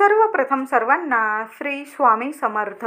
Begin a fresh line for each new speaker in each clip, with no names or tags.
सर्वप्रथम सर्वांना श्री स्वामी समर्थ.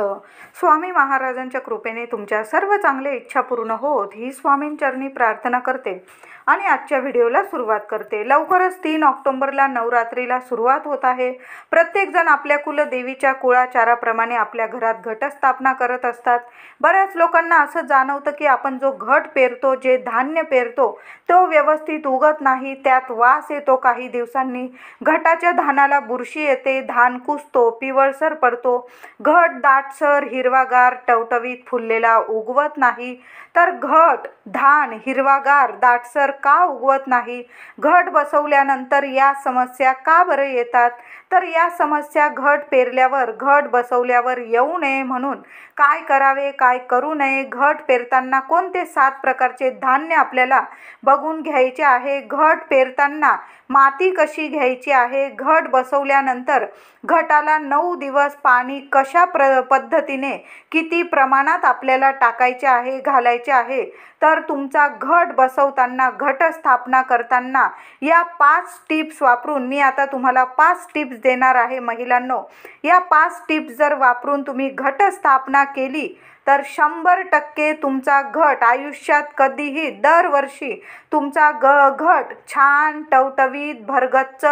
स्वामी महाराजांच्या कृपेने तुमच्या सर्व चांगल्या इच्छा पूर्ण होत ही स्वामींचरणी प्रार्थना करते आणि आजच्या व्हिडिओला सुरुवात करते. लवकरच 3 ऑक्टोबरला नवरात्रीला सुरुवात होत आहे. प्रत्येकजण आपल्या कुलदेवीच्या कुळाचाराप्रमाणे आपल्या घरात घटस्थापना करत असतात. बऱ्याच लोकांना असं जाणवतं की आपण जो घट पेरतो, जे धान्य पेरतो तो व्यवस्थित उगत नाही, त्यात वास येतो. काही दिवसांनी घटाच्या धानाला बुरशी येते, धान कुजतो, पिवळसर पडतो. घट दाटसर हिरवागार टवटवीत फुललेला उगवत नाही. तर घट धान हिरवागार दाटसर का उगवत नाही? घट बसवल्यानंतर या समस्या का बरं येतात? तर या समस्या घट पेरल्यावर, घट बसवल्यावर येऊ नये म्हणून काय करावे, काय करू नये? घट पेरताना कोणते 7 प्रकारचे धान्य आपल्याला बघून घ्यायचे आहे? घट पेरताना माती कशी घ्यायची आहे? घट बसवल्यानंतर घटाला 9 दिवस पाणी कशा पद्धतीने किती प्रमाणात आपल्याला टाकायचे आहे, घालायचे आहे? तर तुमचा घट बसवताना, घटस्थापना करताना या 5 टिप्स वापरून मी आता तुम्हाला 5 टिप्स देणार आहे महिलांनो. या 5 टिप्स जर वापरून तुम्ही घटस्थापना केली तर 100% तुमचा घट आयुष्यात कधीही दरवर्षी तुमचा घट छान टवटवीत भरगच्च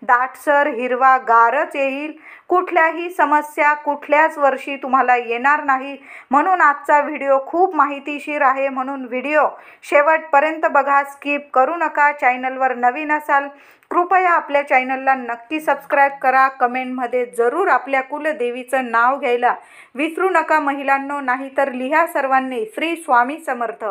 दाटसर हिरवागारच येईल. कुठल्याही समस्या कुठल्याच वर्षी तुम्हाला येणार नाही. म्हणून आजचा व्हिडिओ खूप माहितीशीर आहे, म्हणून व्हिडिओ शेवटपर्यंत बघा, स्किप करू नका. चॅनलवर नवीन असाल कृपया आपल्या चॅनलला नक्की सबस्क्राईब करा. कमेंटमध्ये जरूर आपल्या कुलदेवीचं नाव घ्यायला विसरू नका महिलांनो, नाहीतर लिहा सर्वांनी श्री स्वामी समर्थ.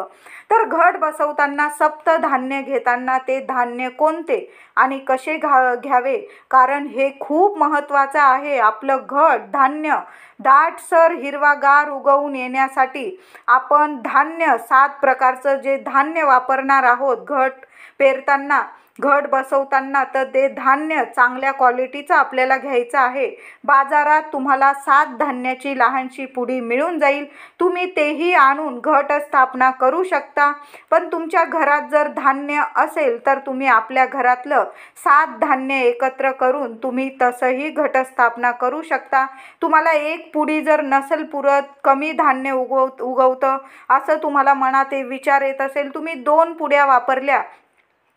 तर घट बसवताना सप्तधान्य घेताना ते धान्य कोणते आणि कसे घ्यावे, कारण हे खूप महत्त्वाचं आहे. आपलं घट धान्य दाटसर हिरवागार उगवून येण्यासाठी आपण धान्य 7 प्रकारचं जे धान्य वापरणार आहोत घट पेरताना, घट बसवताना, तर ते धान्य चांगल्या क्वालिटीचं आपल्याला घ्यायचं आहे. बाजारात तुम्हाला 7 धान्याची लहानशी पुडी मिळून जाईल. तुम्ही तेही आणून घटस्थापना करू शकता. पण तुमच्या घरात जर धान्य असेल तर तुम्ही आपल्या घरातलं 7 धान्य एकत्र करून तुम्ही तसंही घटस्थापना करू शकता. तुम्हाला 1 पुडी जर नसेल पुरत, कमी धान्य उगवतं असं तुम्हाला मनात विचार येत असेल, तुम्ही 2 पुड्या वापरल्या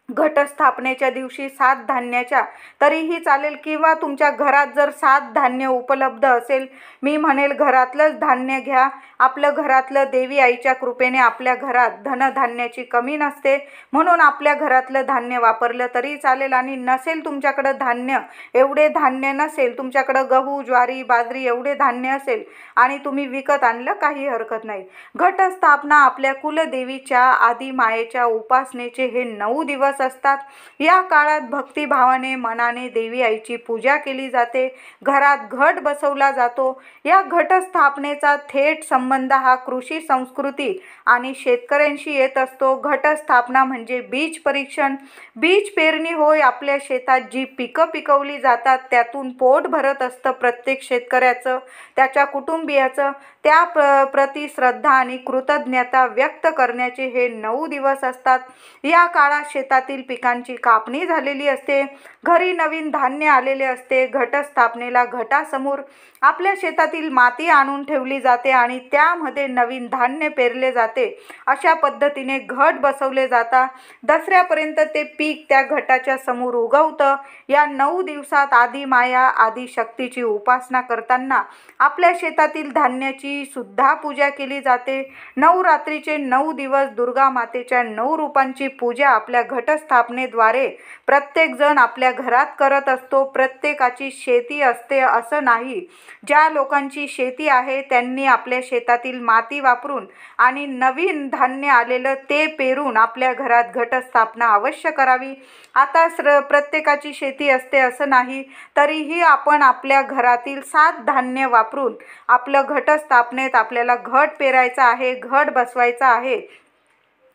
घटस्थापनेच्या दिवशी 7 धान्याच्या तरीही चालेल. किंवा तुमच्या घरात जर 7 धान्य उपलब्ध असेल, मी म्हणेल घरातलंच धान्य घ्या. आपलं घरातलं, देवी आईच्या कृपेने आपल्या घरात धनधान्याची कमी नसते, म्हणून आपल्या घरातलं धान्य वापरलं तरी चालेल. आणि नसेल तुमच्याकडं धान्य, एवढे धान्य नसेल तुमच्याकडं, गहू ज्वारी बाजरी एवढे धान्य असेल आणि तुम्ही विकत आणलं, काही हरकत नाही. घटस्थापना आपल्या कुलदेवीच्या आदी मायेच्या उपासनेचे हे 9 दिवस असतात. या काळात भक्तिभावाने मनाने देवी आईची पूजा केली जाते. घरात घट बसवला जातो. या घटस्थापनेचा थेट संबंध हा कृषी संस्कृती आणि शेतकऱ्यांशी येत असतो. घटस्थापना म्हणजे बीज परीक्षण, बीज पेरणी होय. आपल्या शेतात जी पिकं पिकवली जातात त्यातून पोट भरत असतं प्रत्येक शेतकऱ्याचं, त्याच्या कुटुंबियाचं. त्या प्रति श्रद्धा आणि कृतज्ञता व्यक्त करण्याचे हे 9 दिवस असतात. या काळात शेतातील पिकांची कापणी झालेली असते, घरी नवीन धान्य आलेले असते. घटस्थापनेला घटासमोर आपल्या शेतातील माती आणून ठेवली जाते आणि त्यामध्ये नवीन धान्य पेरले जाते. अशा पद्धतीने घट बसवले जातात. दसऱ्यापर्यंत ते पीक त्या घटाच्या समोर उगवतं. या 9 दिवसात आदी माया, आदी शक्तीची उपासना करताना आपल्या शेतातील धान्याची सुद्धा पूजा केली जाते. नवरात्रीचे 9 दिवस दुर्गा मातेच्या 9 रूपांची पूजा आपल्या घटस्थापनेद्वारे प्रत्येक जण आपल्या घरात करत असतो. प्रत्येकाची शेती असते असं नाही. ज्या लोकांची शेती आहे त्यांनी आपल्या शेतातील माती वापरून आणि नवीन धान्य आलेलं ते पेरून आपल्या घरात घटस्थापना अवश्य करावी. आता प्रत्येकाची शेती असते असं नाही, तरीही आपण आपल्या घरातील 7 धान्य वापरून आपलं घटस्थापनेत आपल्याला घट पेरायचं आहे, घट बसवायचं आहे.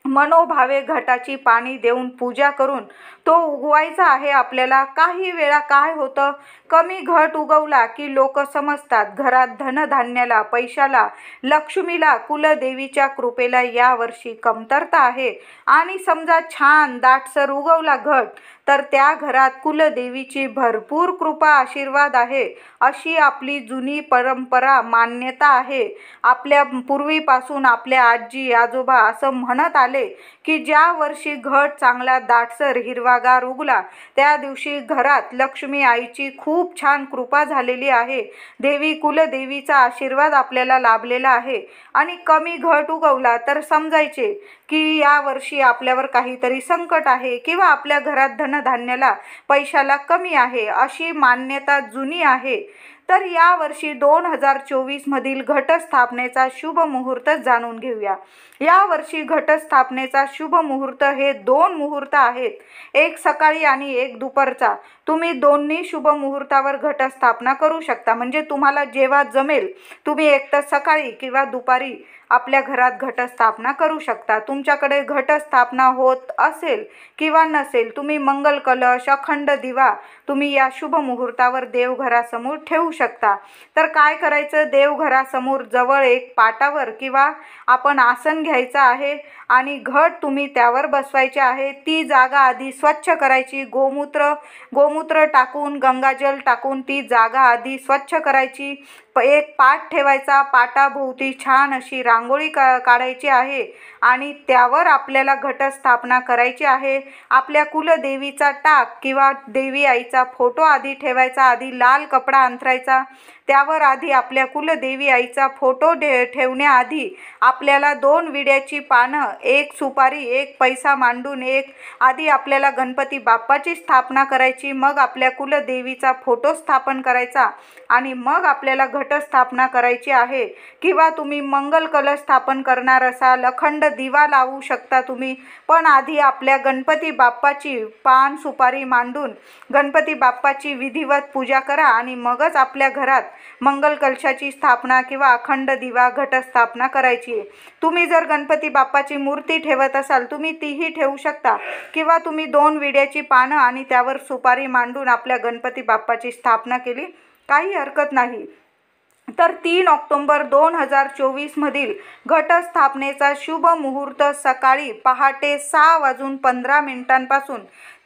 मनोभावे घटाची पाणी देऊन पूजा करून तो उगवायचा आहे आपल्याला। काही वेळा काय होतं, कमी घट उगवला की लोक समजतात घरात धनधान्याला, पैशाला, लक्ष्मीला, कुलदेवीच्या कृपेला यावर्षी कमतरता आहे। आणि समजा छान दाटसर उगवला घट तर त्या घरात कुलदेवीची भरपूर कृपा आशीर्वाद आहे, अशी आपली जुनी परंपरा मान्यता आहे। आपल्या पूर्वीपासून आपल्या आजी आजोबा असं म्हणत आले की ज्या वर्षी घट चांगला दाटसर हिरवागार उगला त्या दिवशी घरात लक्ष्मी आईची खूप छान कृपा झालेली आहे, देवी कुलदेवीचा आशीर्वाद आपल्याला लाभलेला आहे। आणि कमी घट उगवला तर समजायचे की या वर्षी आपल्यावर काहीतरी संकट आहे किंवा आपल्या घरात धनधान्याला, पैशाला कमी आहे, अशी मान्यता जुनी आहे। तर यावर्षी 2024 मधील घटस्थापनेचा शुभ मुहूर्त जाणून घेऊया। या वर्षी घटस्थापनेचा शुभ मुहूर्त हे 2 मुहूर्त आहेत, एक सकाळी आणि एक दुपारचा। तुम्ही दोन्ही शुभ मुहूर्तावर घटस्थापना करू शकता, म्हणजे तुम्हाला जेव्हा जमेल तुम्ही एकतर सकाळी किंवा दुपारी आपल्या घरात घटस्थापना करू शकता। तुमच्याकडे घटस्थापना होत असेल किंवा नसेल, तुम्ही मंगल कलश, अखंड दिवा तुम्ही या शुभ मुहूर्तावर देवघरासमोर ठेवू शकता। तर काय करायचं, देवघरासमोर जवळ एक पाटावर किंवा आपण आसन घ्यायचं आहे आणि घट तुम्ही त्यावर बसवायचे आहे। ती जागा आधी स्वच्छ करायची, गोमूत्र टाकून, गंगाजल टाकून ती जागा आधी स्वच्छ करायची। एक पाट ठेवायचा, पाटाभोवती छान अशी रांगोळी काढायची आहे आणि त्यावर आपल्याला घटस्थापना करायची आहे। आपल्या कुलदेवीचा टाक किंवा देवी आईचा फोटो आधी ठेवायचा, आधी लाल कपडा अंथरायचा, त्यावर आधी आपल्या कुलदेवी आईचा फोटो ठेवण्याआधी आपल्याला 2 विड्याची पानं, 1 सुपारी, 1 पैसा मांडून आधी आपल्याला गणपती बाप्पाची स्थापना करायची, मग आपल्या कुलदेवीचा फोटो स्थापन करायचा आणि मग आपल्याला घटस्थापना करायची आहे। किंवा तुम्ही मंगल कलश स्थापन करणार असाल, अखंड दिवा लावू शकता तुम्ही, पण आधी आपल्या गणपती बाप्पाची पान सुपारी मांडून गणपती बाप्पाची विधिवत पूजा करा आणि मगच आपल्या घरात मंगल कलशाची स्थापना किंवा अखंड दिवा घटस्थापना करायची आहे। तुम्ही जर गणपती बाप्पाची मूर्ती ठेवत असाल तुम्ही तीही ठेवू शकता किंवा तुम्ही 2 विड्याची पानं आणि त्यावर सुपारी मांडून आपल्या गणपती बाप्पाची स्थापना केली, काही हरकत नाही। तर 3 ऑक्टोबर 2024 मधील घटस्थापनेचा शुभ मुहूर्त सकाळी पहाटे 6:15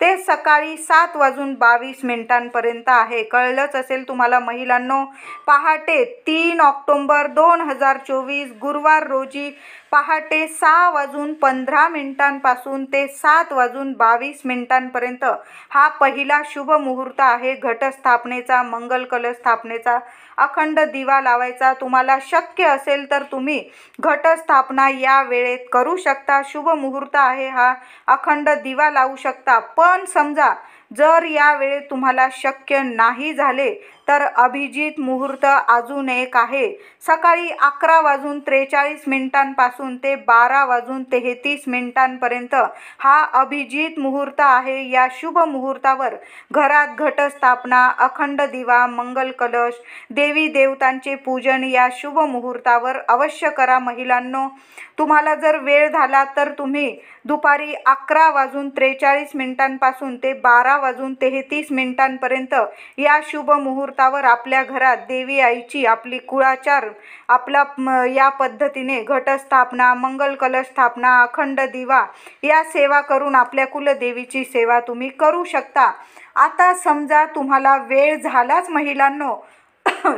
ते सकाळी 7:22 आहे। कळलंच असेल तुम्हाला महिलांनो। पहाटे 3 ऑक्टोबर 2024 गुरुवार रोजी पहाटे 6:15 ते 7:22 हा पहिला शुभ मुहूर्त आहे घटस्थापनेचा, मंगल कलश स्थापनेचा। अखंड दिवा लावायचा, तुम्हाला शक्य असेल तर तुम्ही घटस्थापना या वेळेत करू शकता। शुभ मुहूर्त आहे हा, अखंड दिवा लावू शकता। पण समजा जर या वेळेत तुम्हाला शक्य नाही झाले तर अभिजित मुहूर्त अजून एक आहे, सकाळी 11:43 ते 12:33 हा अभिजित मुहूर्त आहे। या शुभ मुहूर्तावर घरात घटस्थापना, अखंड दिवा, मंगल कलश, देवी देवतांचे पूजन या शुभ मुहूर्तावर अवश्य करा महिलांनो। तुम्हाला जर वेळ झाला तर तुम्ही दुपारी 11:43 ते 12:33 या शुभ मुहूर्तावर आपल्या घरात देवी आईची, आपली कुळाचार, आपला या पद्धतीने घटस्थापना, मंगल कलश स्थापना, अखंड दिवा या सेवा करून आपल्या कुलदेवीची सेवा तुम्ही करू शकता। आता समजा तुम्हाला वेळ झालाच महिलांनो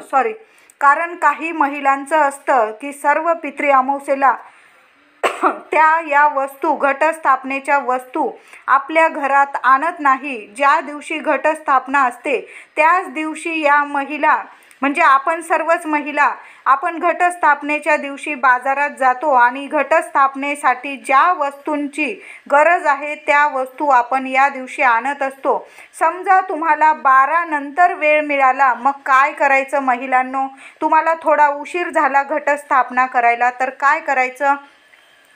सॉरी, कारण काही महिलांचं असतं की सर्व पितृ अमावस्येला त्या या वस्तू, घटस्थापनेच्या वस्तू आपल्या घरात आणत नाही। ज्या दिवशी घटस्थापना असते त्याच दिवशी या महिला, म्हणजे आपण सर्वच महिला, आपण घटस्थापनेच्या दिवशी बाजारात जातो आणि घटस्थापनेसाठी ज्या वस्तूंची गरज आहे त्या वस्तू आपण या दिवशी आणत असतो। समजा तुम्हाला 12 नंतर वेळ मिळाला, मग काय करायचं महिलांनो, तुम्हाला थोडा उशीर झाला घटस्थापना करायला, तर काय करायचं,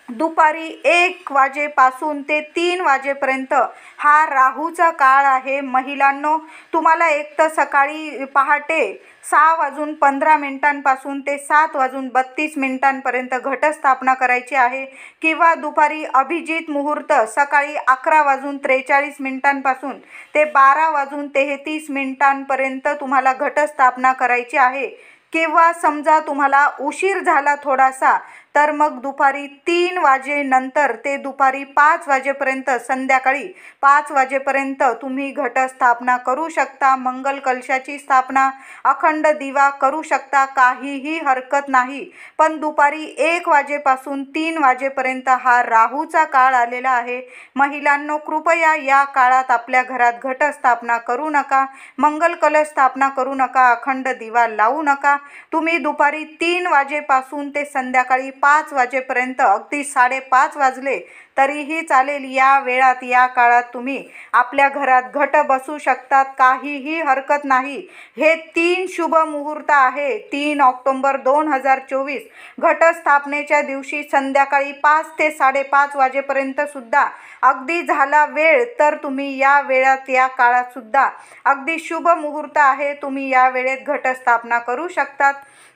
दुपारी 1 वाजेपासून ते 3 वाजेपर्यंत हा राहूचा काळ आहे. महिलांनो, तुम्हाला एक तर सकाळी पहाटे 6:15 ते 7:32 घटस्थापना करायची आहे, किंवा दुपारी अभिजित मुहूर्त सकाळी 11:43 ते 12:33 तुम्हाला घटस्थापना करायची आहे. किंवा समजा तुम्हाला उशीर झाला थोडासा, तर मग दुपारी 3 वाजेनंतर ते दुपारी 5 वाजेपर्यंत, संध्याकाळी 5 वाजेपर्यंत तुम्ही घटस्थापना करू शकता. मंगल कलशाची स्थापना, अखंड दिवा करू शकता, काहीही हरकत नाही. पण दुपारी 1 वाजेपासून 3 वाजेपर्यंत हा राहूचा काळ आलेला आहे. महिलांनो, कृपया या काळात आपल्या घरात घटस्थापना करू नका, मंगल कलश स्थापना करू नका, अखंड दिवा लावू नका. तुम्ही दुपारी 3 वाजेपासून ते संध्याकाळी 5 वाजेपर्यंत, अगदी 5:30 वाजले तरीही चालेल, या वेळात, या काळात तुम्ही आपल्या घरात घट बसू शकतात, काहीही हरकत नाही. हे 3 शुभ मुहूर्त आहे. 3 ऑक्टोबर 2024 घटस्थापनेच्या दिवशी संध्याकाळी 5 ते 5:30 वाजेपर्यंत सुद्धा अगदी झाला वेळ, तर तुम्ही या वेळात, या काळात सुद्धा अगदी शुभ मुहूर्त आहे. तुम्ही या वेळेत घटस्थापना करू शकतात.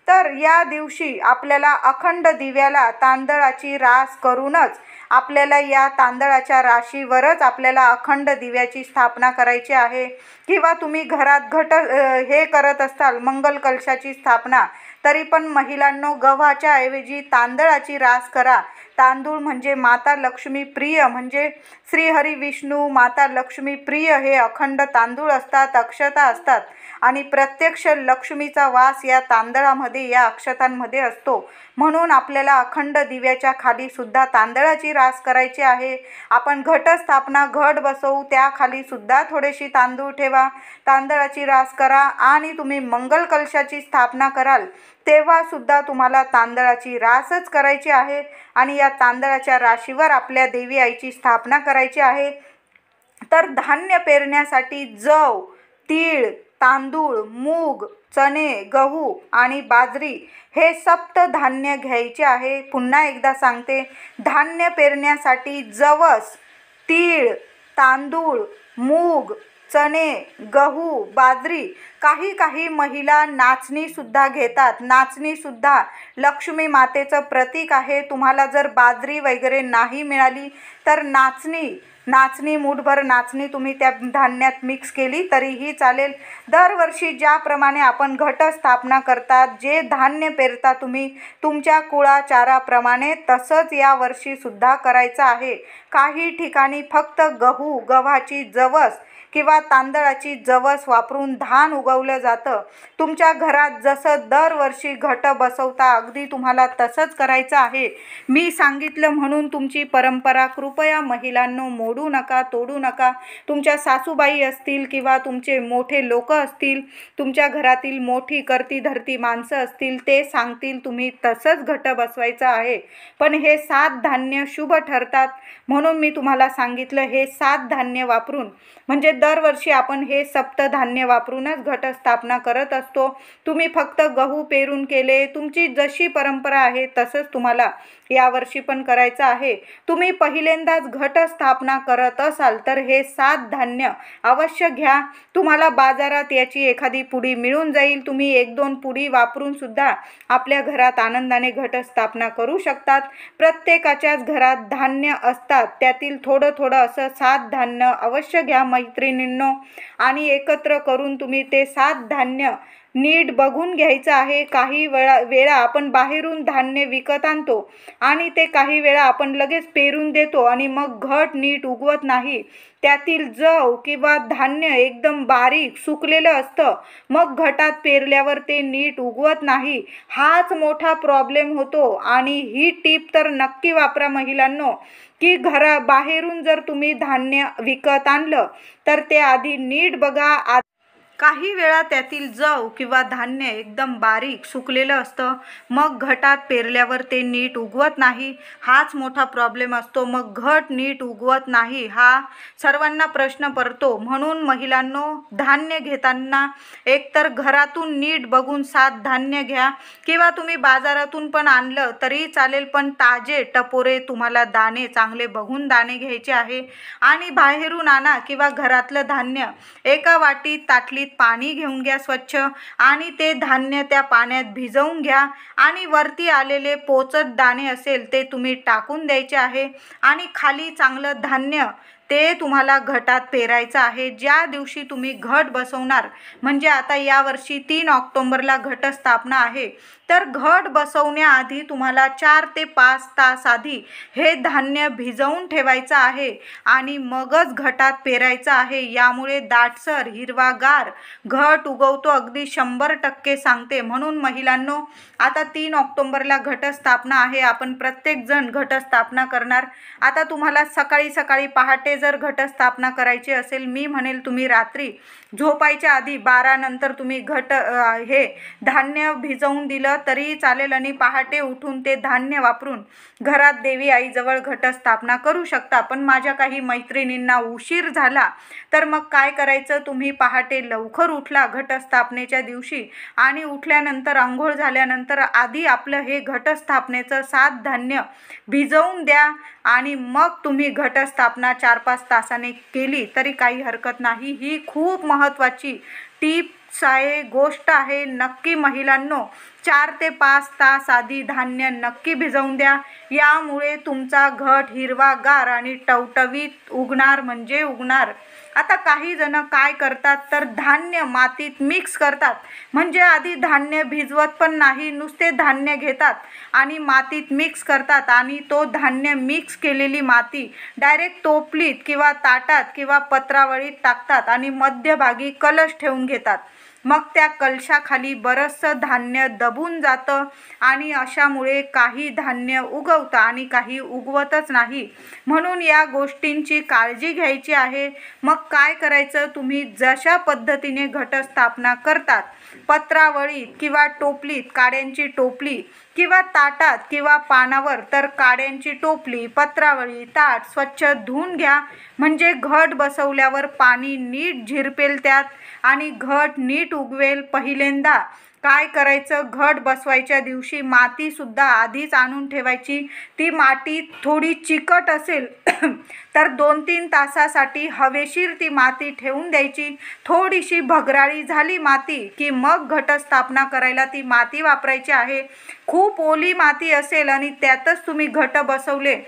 तर या दिवशी आपल्याला अखंड दिव्याला तांदळाची रास करूनच, आपल्याला या तांदळाच्या राशीवरच आपल्याला अखंड दिव्याची स्थापना करायची आहे. किंवा तुम्ही घरात हे करत असताल मंगल कलशाची स्थापना, तरी पण महिलांनो, गव्हाच्या ऐवजी तांदळाची रास करा. तांदूळ म्हणजे माता लक्ष्मी प्रिय, म्हणजे श्रीहरी विष्णू माता लक्ष्मी प्रिय हे अखंड तांदूळ असतात, अक्षता असतात, आणि प्रत्यक्ष लक्ष्मीचा वास या तांदळामध्ये, या अक्षतांमध्ये असतो. म्हणून आपल्याला अखंड दिव्याच्या खाली सुद्धा तांदळाची रास करायची आहे. आपण घटस्थापना, घट बसवू, त्या खाली सुद्धा थोडेशी तांदूळ ठेवा, तांदळाची रास करा. आणि तुम्ही मंगल कलशाची स्थापना कराल तेव्हा सुद्धा तुम्हाला तांदळाची रासच करायची आहे, आणि या तांदळाच्या राशीवर आपल्या देवी आईची स्थापना करायची आहे. तर धान्य पेरण्यासाठी जव, तीळ, तांदूळ, मूग, चणे, गहू आणि बाजरी हे सप्त धान्य घ्यायचे आहे. पुन्हा एकदा सांगते, धान्य पेरण्यासाठी जवस, तीळ, तांदूळ, मूग, चणे, गहू, बाजरी. काही महिला नाचणीसुद्धा घेतात. नाचणीसुद्धा लक्ष्मी मातेचं प्रतीक आहे. तुम्हाला जर बाजरी वगैरे नाही मिळाली तर नाचणी मूठभर नाचणी तुम्ही त्या धान्यात मिक्स केली तरीही चालेल. दरवर्षी ज्याप्रमाणे आपण घटस्थापना करतात, जे धान्य पेरता तुम्ही तुमच्या कुळाचाराप्रमाणे, तसंच यावर्षी सुद्धा करायचं आहे. काही ठिकाणी फक्त गव्हाची जवस किंवा तांदळाची जवस वापरून धान उगवलं जातं. तुमच्या घरात जसं दरवर्षी घट बसवता, अगदी तुम्हाला तसंच करायचं आहे. मी सांगितलं म्हणून तुमची परंपरा कृपया महिलांनो मोडू नका, तोडू नका. तुमच्या सासूबाई असतील किंवा तुमचे मोठे लोक असतील, तुमच्या घरातील मोठी करती धरती माणसं असतील, ते सांगतील, तुम्ही तसंच घट बसवायचं आहे. पण हे 7 धान्य शुभ ठरतात, म्हणून मी तुम्हाला सांगितलं हे 7 धान्य वापरून, म्हणजे दरवर्षी आपण हे सप्तधान्य वापरूनच घटस्थापना करत असतो. तुम्ही फक्त गहू पेरून केले, तुमची जशी परंपरा आहे तसंच तुम्हाला यावर्षी पण करायचं आहे. तुम्ही पहिल्यांदाच घटस्थापना करत असाल तर हे 7 धान्य अवश्य घ्या. तुम्हाला बाजारात याची एखादी पुडी मिळून जाईल. तुम्ही 1-2 पुडी वापरून सुद्धा आपल्या घरात आनंदाने घटस्थापना करू शकतात. प्रत्येकाच्याच घरात धान्य असतात, त्यातील थोडं असं 7 धान्य अवश्य घ्या मैत्रिणींनो, आणि एकत्र करून तुम्ही ते 7 धान्य नीट बघून घ्यायचं आहे. काही वेळा आपण बाहेरून धान्य विकत आणतो आणि ते काही वेळा आपण लगेच पेरून देतो आणि मग घट नीट उगवत नाही. त्यातील जव किंवा धान्य एकदम बारीक सुकलेलं असतं, मग घटात पेरल्यावर ते नीट उगवत नाही. हाच मोठा प्रॉब्लेम होतो. आणि ही टीप तर नक्की वापरा महिलांनो, की बाहेरून जर तुम्ही धान्य विकत आणलं तर ते आधी नीट बघा. काही वेळा त्यातील जव किंवा धान्य एकदम बारीक सुकलेलं असतं, मग घटात पेरल्यावर ते नीट उगवत नाही. हाच मोठा प्रॉब्लेम असतो. मग घट नीट उगवत नाही हा सर्वांना प्रश्न पडतो. म्हणून महिलांनो, धान्य घेताना एकतर घरातून नीट बघून 7 धान्य घ्या किंवा तुम्ही बाजारातून पण आणलं तरी चालेल, पण ताजे टपोरे तुम्हाला दाणे चांगले बघून दाणे घ्यायचे आहे. आणि बाहेरून आणा किंवा घरातलं धान्य एका वाटीत ताटलीत पाणी घेऊन घ्या स्वच्छ, आणि ते धान्य त्या पाण्यात भिजवून घ्या आणि वरती आलेले पोचट दाणे असेल ते तुम्ही टाकून द्यायचे आहे. आणि खाली चांगलं धान्य ते तुम्हाला घटात पेरायचं आहे. ज्या दिवशी तुम्ही घट बसवणार, म्हणजे आता यावर्षी 3 ऑक्टोबरला घटस्थापना आहे, तर घट बसवण्याआधी तुम्हाला 4 ते 5 तास आधी हे धान्य भिजवून ठेवायचं आहे आणि मगच घटात पेरायचं आहे. यामुळे दाटसर हिरवागार घट उगवतो, अगदी 100% सांगते. म्हणून महिलांनो, आता 3 ऑक्टोबरला घटस्थापना आहे. आपण प्रत्येकजण घटस्थापना करणार. आता तुम्हाला सकाळी सकाळी पहाटे जर घटस्थापना करायची असेल, मी म्हणेल तुम्ही रात्री झोपायच्या आधी 12 नंतर तुम्ही हे धान्य भिजवून दिलं तरी चालेल आणि पहाटे उठून ते धान्य वापरून घरात देवी आईजवळ घटस्थापना करू शकता. पण माझ्या काही मैत्रिणींना उशीर झाला तर मग काय करायचं, तुम्ही पहाटे लवकर उठला घटस्थापनेच्या दिवशी आणि उठल्यानंतर अंघोळ झाल्यानंतर आधी आपलं हे घटस्थापनेचं 7 धान्य भिजवून द्या आणि मग तुम्ही घटस्थापना 4-5 तासाने केली तरी काही हरकत नाही. ही खूप महत्त्वाची टिप्स आहे, गोष्ट आहे. नक्की महिलांनो, 4 ते 5 तास आधी धान्य नक्की भिजवून द्या. यामुळे तुमचा घट हिरवागार आणि टवटवीत उगणार म्हणजे उगणार. आता काही जण काय करतात तर धान्य मातीत मिक्स करतात, म्हणजे आधी धान्य भिजवत पण नाही, नुसते धान्य घेतात आणि मातीत मिक्स करतात आणि तो धान्य मिक्स केलेली माती डायरेक्ट टोपलीत किंवा ताटात किंवा पत्रावळीत टाकतात आणि मध्यभागी कलश ठेवून घेतात. मग त्या कलशाखाली बरंचसं धान्य दबून जातं आणि अशामुळे काही धान्य उगवतं आणि काही उगवतच नाही. म्हणून या गोष्टींची काळजी घ्यायची आहे. मग काय करायचं, तुम्ही जशा पद्धतीने घटस्थापना करतात, पत्रावळीत किंवा टोपलीत, काड्यांची टोपली किंवा ताटात किंवा पानावर, तर काड्यांची टोपली, पत्रावळी, ताट स्वच्छ धुवून घ्या. म्हणजे घट बसवल्यावर पाणी नीट झिरपेल त्यात आणि घट नीट उगवेल. पहिल्यांदा काय करायचं, घट बसवायच्या दिवशी मातीसुद्धा आधीच आणून ठेवायची. ती माती थोडी चिकट असेल तर 2-3 तासासाठी हवेशीर ती माती ठेवून द्यायची. थोडीशी भगराळी झाली माती की मग घटस्थापना करायला ती माती वापरायची आहे. खूप ओली माती असेल आणि त्यातच तुम्ही घट बसवले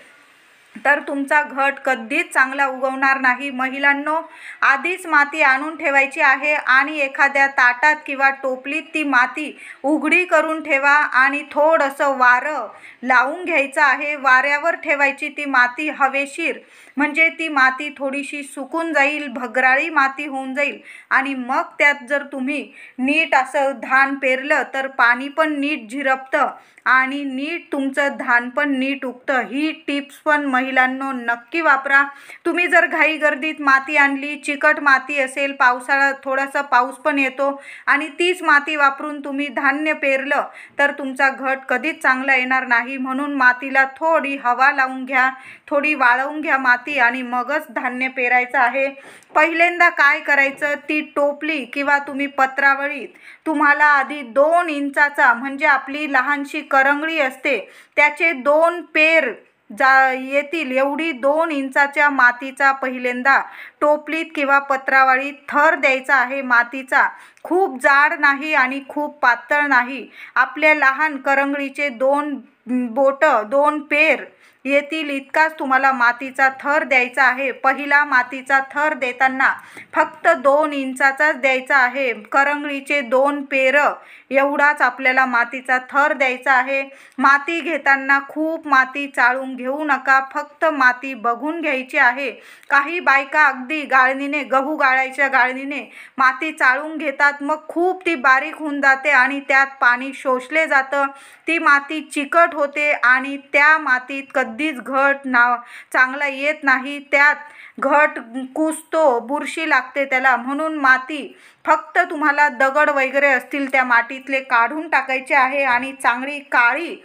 तर तुमचा घट कधीच चांगला उगवणार नाही. महिलांनो, आधीच माती आणून ठेवायची आहे आणि एखाद्या ताटात किंवा टोपलीत ती माती उघडी करून ठेवा आणि थोडंसं वारं लावून घ्यायचं आहे. वाऱ्यावर ठेवायची ती माती हवेशीर, म्हणजे ती माती थोडीशी सुकून जाईल, भगराळी माती होऊन जाईल आणि मग त्यात जर तुम्ही नीट असं धान पेरलं तर पाणी पण नीट झिरपतं आणि नीट तुमचं धान पण नीट उगतं. ही टिप्स पण महिलांनो नक्की वापरा. तुम्ही जर घाईगर्दीत माती आणली, चिकट माती असेल, पावसाळ्यात थोडासा पाऊस पण येतो आणि तीच माती वापरून तुम्ही धान्य पेरलं तर तुमचा घट कधीच चांगला येणार नाही. म्हणून मातीला थोडी हवा लावून घ्या, थोडी वाळवून घ्या माती आणि मगच धान्य पेरायचं आहे. पहिल्यांदा काय करायचं, ती टोपली किंवा तुम्ही पत्रावळीत तुम्हाला आधी 2 इंचाचा, म्हणजे आपली लहानशी करंगळी असते त्याचे 2 पेर येतील एवढी 2 इंचाच्या मातीचा पहिल्यांदा टोपलीत किंवा पत्रावळीत थर द्यायचा आहे मातीचा. खूप जाड नाही आणि खूप पातळ नाही. आपल्या लहान करंगळीचे 2 बोटं, 2 पेर येतील इतकाच तुम्हाला मातीचा थर द्यायचा आहे. पहिला मातीचा थर देताना फक्त 2 इंचाचाच द्यायचा आहे. करंगळीचे 2 पेर एवढाच आपल्याला मातीचा थर द्यायचा आहे. माती घेताना खूप माती चाळून घेऊ नका, फक्त माती बघून घ्यायची आहे. काही बायका अगदी अगदी गाळणीने, गहू गाळायच्या गाळणीने माती चाळून घेतात. मग खूप ती बारीक होऊन जाते आणि त्यात पाणी शोषले जातं. ती माती चिकट होते आणि त्या मातीत कधीच घट चांगला येत नाही. त्यात घट कुजतो, बुरशी लागते त्याला. म्हणून माती फक्त तुम्हाला दगड वगैरे असतील त्या मातीतले काढून टाकायचे आहे आणि चांगली काळी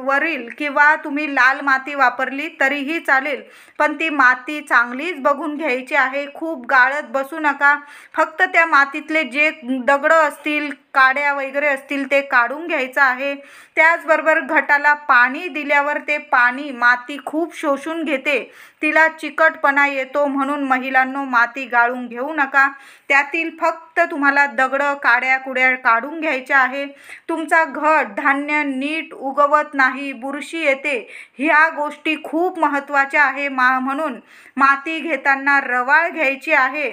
वरील किंवा तुम्ही लाल माती वापरली तरीही चालेल, पण ती माती चांगलीच बघून घ्यायची आहे. खूप गाळत बसू नका. फक्त त्या मातीतले जे दगड असतील, काड्या वगैरे असतील ते काढून घ्यायचं आहे. त्याचबरोबर घटाला पाणी दिल्यावर ते पाणी माती खूप शोषून घेते, तिला चिकटपणा येतो. म्हणून महिलांनो, माती गाळून घेऊ नका. त्यातील फक्त तुम्हाला दगड, काड्या कुड्या काढून घ्यायच्या आहे. तुमचा घट धान्य नीट उगवत नाही, बुरशी येते, ह्या गोष्टी खूप महत्त्वाच्या आहे. म्हणून माती घेताना रवाळ घ्यायची आहे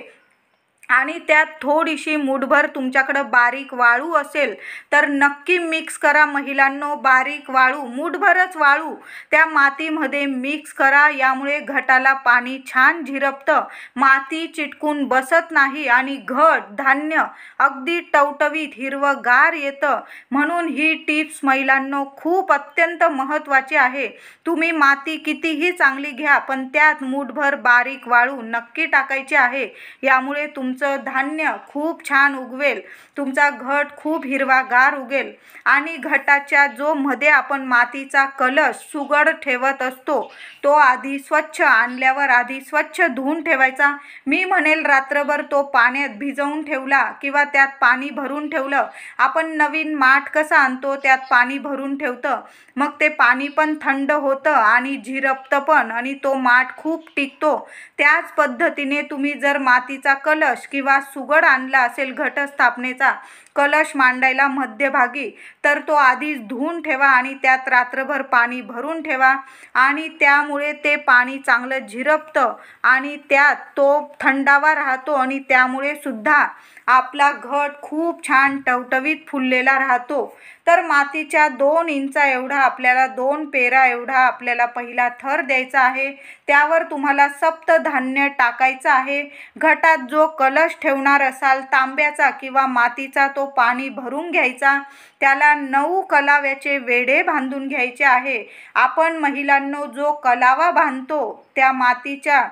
आणि त्यात थोडीशी मूठभर तुमच्याकडं बारीक वाळू असेल तर नक्की मिक्स करा महिलांनो. बारीक वाळू, मूठभरच वाळू त्या मातीमध्ये मिक्स करा. यामुळे घटाला पाणी छान झिरपतं, माती चिटकून बसत नाही आणि घट धान्य अगदी टवटवीत हिरवंगार येतं. म्हणून ही टिप्स महिलांनो खूप अत्यंत महत्त्वाची आहे. तुम्ही माती कितीही चांगली घ्या, पण त्यात मूठभर बारीक वाळू नक्की टाकायची आहे. यामुळे तुमचं धान्य खूप छान उगवेल, तुमचा घट खूप हिरवागार उगेल. आणि घटाच्या जो मध्ये आपण मातीचा कलश सुगड ठेवत असतो तो आधी स्वच्छ आणल्यावर आधी स्वच्छ धुवून ठेवायचा. मी म्हणेल रात्रभर तो पाण्यात भिजवून ठेवला किंवा त्यात पाणी भरून ठेवलं. आपण नवीन माठ कसा आणतो त्यात पाणी भरून ठेवतं, मग ते पाणी पण थंड होतं आणि झिरपतं पण आणि तो माठ खूप टिकतो. त्याच पद्धतीने तुम्ही जर मातीचा कलश किंवा सुगड आणला असेल घटस्थापनेचा कलश मांडायला मध्यभागी, तर तो आधीच धुवून ठेवा आणि त्यात रात्रभर पाणी भरून ठेवा आणि त्यामुळे ते पाणी चांगलं झिरपतं आणि त्यात तो थंडावा राहतो आणि त्यामुळे सुद्धा आपला घट खूप छान टवटवीत फुललेला राहतो. तर मातीच्या 2 इंचा एवढा आपल्याला 2 पेरा एवढा आपल्याला पहिला थर द्यायचा आहे. त्यावर तुम्हाला सप्तधान्य टाकायचं आहे. घटात जो कलश ठेवणार असाल तांब्याचा किंवा मातीचा तो पाणी भरून घ्यायचा. त्याला 9 कलाव्याचे वेढे बांधून घ्यायचे आहे. आपण महिलांनो जो कलावा बांधतो त्या मातीच्या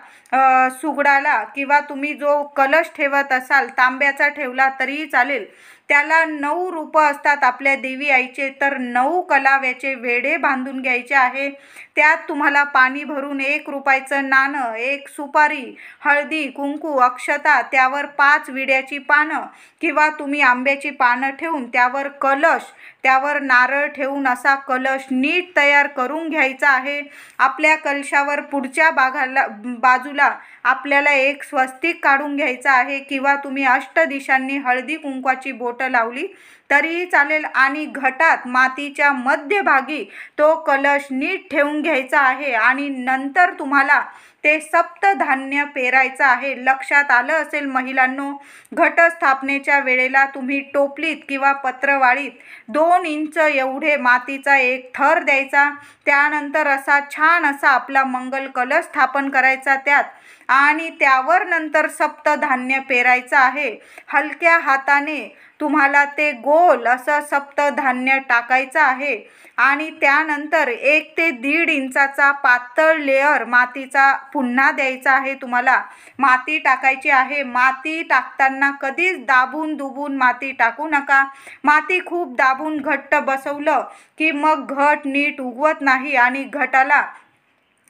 सुगडाला किंवा तुम्ही जो कलश ठेवत असाल तांब्याचा ठेवला तरीही चालेल, त्याला 9 रूपं असतात आपल्या देवी आईचे, तर 9 कलाव्याचे वेढे बांधून घ्यायचे आहे. त्यात तुम्हाला पाणी भरून 1 रुपयाचं नाणं, 1 सुपारी, हळदी, कुंकू, अक्षता, त्यावर 5 विड्याची पानं किंवा तुम्ही आंब्याची पानं ठेवून त्यावर कलश, त्यावर नारळ ठेवून असा कलश नीट तयार करून घ्यायचा आहे. आपल्या कलशावर पुढच्या बाजूला आपल्याला एक स्वस्तिक काढून घ्यायचा आहे किंवा तुम्ही अष्टदिशांनी हळदी कुंकवाची बोटं लावली तरीही चालेल आणि घटात मातीच्या मध्यभागी तो कलश नीट ठेवून घ्यायचा आहे आणि नंतर तुम्हाला ते सप्तधान्य पेरायचं आहे. लक्षात आलं असेल महिलांनो, घटस्थापनेच्या वेळेला तुम्ही टोपलीत किंवा पत्रवाळीत 2 इंच एवढे मातीचा एक थर द्यायचा. त्यानंतर असा छान असा आपला मंगल कलश स्थापन करायचा त्यात आणि त्यावर नंतर सप्तधान्य पेरायचं आहे. हलक्या हाताने तुम्हाला ते गोल असं सप्तधान्य टाकायचं आहे आणि त्यानंतर 1 ते 1.5 इंचाचा पातळ लेअर मातीचा पुन्हा द्यायचा आहे. तुम्हाला माती टाकायची आहे. माती टाकताना कधीच दाबून दुबून माती टाकू नका. माती खूप दाबून घट्ट बसवलं की मग घट नीट उगवत नाही आणि घटाला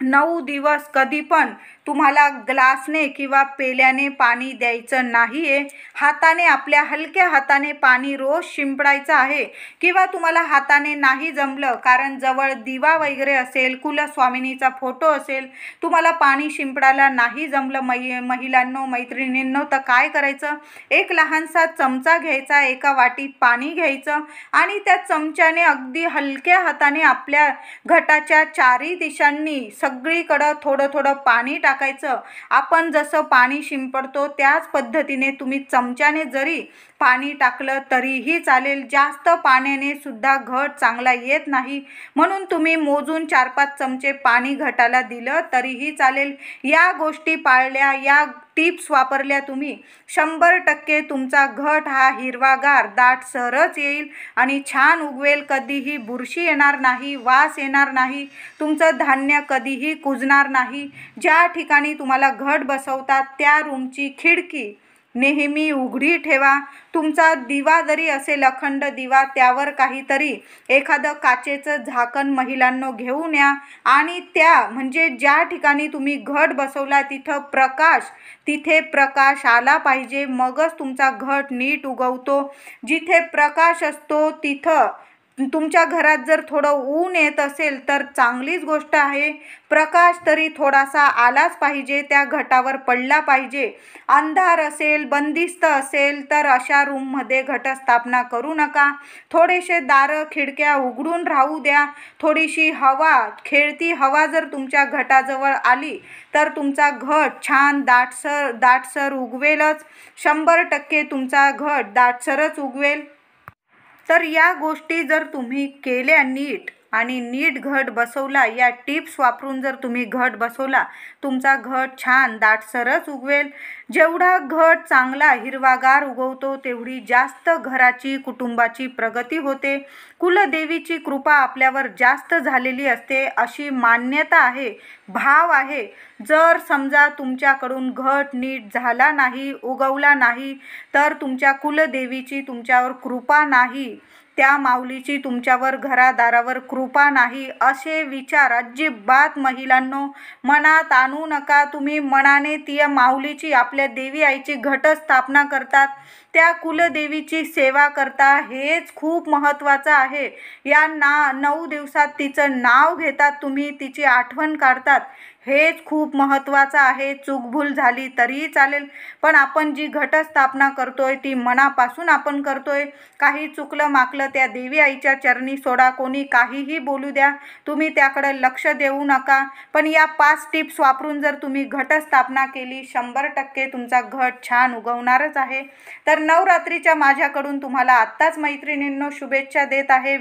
9 दिवस कधी पण तुम्हाला ग्लासने किंवा पेल्याने पाणी द्यायचं नाही आहे. हाताने, आपल्या हलक्या हाताने पाणी रोज शिंपडायचं आहे किंवा तुम्हाला हाताने नाही जमलं, कारण जवळ दिवा वगैरे असेल, कुलस्वामिनीचा फोटो असेल, तुम्हाला पाणी शिंपडायला नाही जमलं महिलांनो, मैत्रिणींनो, तर काय करायचं, एक लहानसा चमचा घ्यायचा, एका वाटीत पाणी घ्यायचं आणि त्या चमच्याने अगदी हलक्या हाताने आपल्या घटाच्या 4ही दिशांनी सगळीकडं थोडं थोडं पाणी टाकायचं. आपण जसं पाणी शिंपडतो त्याच पद्धतीने तुम्ही चमच्याने जरी पाणी टाकलं तरीही चालेल. जास्त पाण्याने सुद्धा घट चांगला येत नाही, म्हणून तुम्ही मोजून 4-5 चमचे पाणी घटाला दिलं तरीही चालेल. या गोष्टी पाळल्या, या टिप्स वापरल्या तुम्ही, 100% तुमचा घट हा हिरवागार दाटसरच येईल आणि छान उगवेल. कधीही बुरशी येणार नाही, वास येणार नाही, तुमचं धान्य कधीही कुजणार नाही. ज्या ठिकाणी तुम्हाला घट बसवतात त्या रूमची खिडकी नेहमी उघडी ठेवा. तुमचा दिवा जरी असेल अखंड दिवा, त्यावर काहीतरी एखादं काचेचं झाकण महिलांनो घेऊन या आणि त्या म्हणजे ज्या ठिकाणी तुम्ही घट बसवला तिथे प्रकाश आला पाहिजे, मगच तुमचा घट नीट उगवतो. जिथे प्रकाश असतो तिथं तुमच्या घरात जर थोडं ऊन येत असेल तर चांगलीच गोष्ट आहे. प्रकाश तरी थोडासा आलाच पाहिजे, त्या घटावर पडला पाहिजे. अंधार असेल, बंदिस्त असेल तर अशा रूममध्ये घटस्थापना करू नका. थोडेसे दारं खिडक्या उघडून राहू द्या. थोडीशी हवा, खेळती हवा जर तुमच्या घटाजवळ आली तर तुमचा घट छान दाटसर उगवेलच. 100% तुमचा घट दाटसरच उगवेल. तर या गोष्टी जर तुम्ही केल्या नीट आणि नीट घट बसवला, या टिप्स वापरून जर तुम्ही घट बसवला, तुमचा घट छान दाटसरच उगवेल. जेवढा घट चांगला हिरवागार उगवतो तेवढी जास्त घराची, कुटुंबाची प्रगती होते. कुलदेवीची कृपा आपल्यावर जास्त झालेली असते अशी मान्यता आहे, भाव आहे. जर समजा तुमच्याकडून घट नीट झाला नाही, उगवला नाही, तर तुमच्या कुलदेवीची तुमच्यावर कृपा नाही, त्या माऊलीची तुमच्यावर घरादारावर कृपा नाही, असे विचार अजिबात महिलांनो मनात आणू नका. तुम्ही मनाने ती माऊलीची, आपल्या देवी आईची घटस्थापना करतात, त्या कुलदेवीची सेवा करता, हेच खूप महत्त्वाचं आहे. या 9 दिवसात तिचं नाव घेतात तुम्ही, तिची आठवण काढतात, हेच खूप महत्त्वाचं आहे. चूकभूल झाली तरीही चालेल, पण आपण जी घटस्थापना करतोय ती मनापासून आपण करतोय. काही चुकलं माकलं त्या देवी आईच्या चरणी सोडा. कोणी काहीही बोलू द्या, तुम्ही त्याकडे लक्ष देऊ नका. पण या 5 टिप्स वापरून जर तुम्ही घटस्थापना केली, 100% तुमचा घट छान उगवणारच आहे. तर नवरात्रीच्या माझ्याकडून तुम्हाला आत्ताच मैत्रिणींनो शुभेच्छा देत आहे.